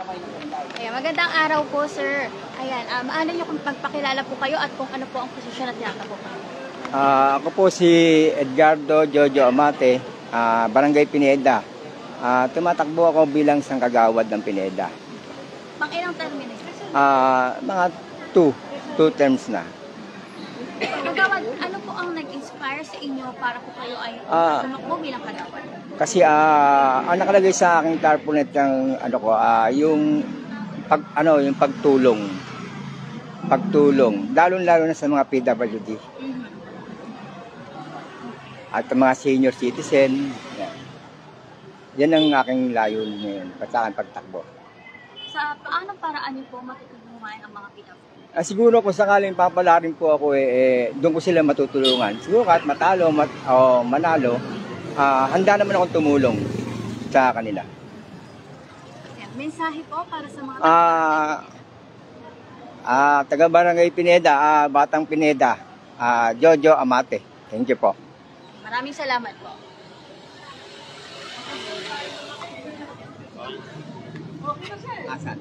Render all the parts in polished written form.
kayo ng Punday. Ayan, magandang araw po, sir. Ayan, maano nyo kung pagpakilala po kayo at kung ano po ang posisyon at tinatakbo po? Ako po si Edgardo Jojo Amate, Barangay Pineda. Tumatakbo ako bilang isang kagawad ng Pineda. Pang ilang termino? Mga two terms na. Kagawad, ano po ang nag-inspire sa inyo para po kayo ay tumakbo bilang kagawad? Kasi ang nakalagay sa aking tarpaulin ng yung yung pagtulong. Pagtulong, lalo na sa mga PWD. At mga senior citizen. Yan ang aking layunin ngayon, pagtakbo. Sa paanong paraan niyo po matutulungan ang mga PWD? Siguro kung sakaling papalarin po ako, doon ko sila matutulungan. Siguro kahit matalo o manalo, handa naman akong tumulong sa kanila. Ayan, mensahe po para sa mga taga Barangay Pineda, Batang Pineda, Jojo Amate. Thank you po. Maraming salamat po. Asan?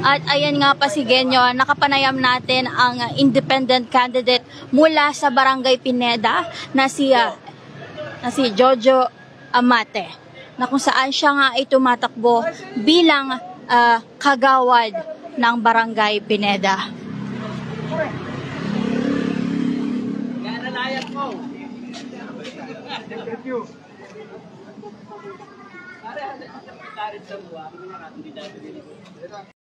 At ayan nga pa si Genyo, nakapanayam natin ang independent candidate mula sa Barangay Pineda na si Jojo Amate, na kung saan siya nga ay tumatakbo bilang kagawad ng Barangay Pineda.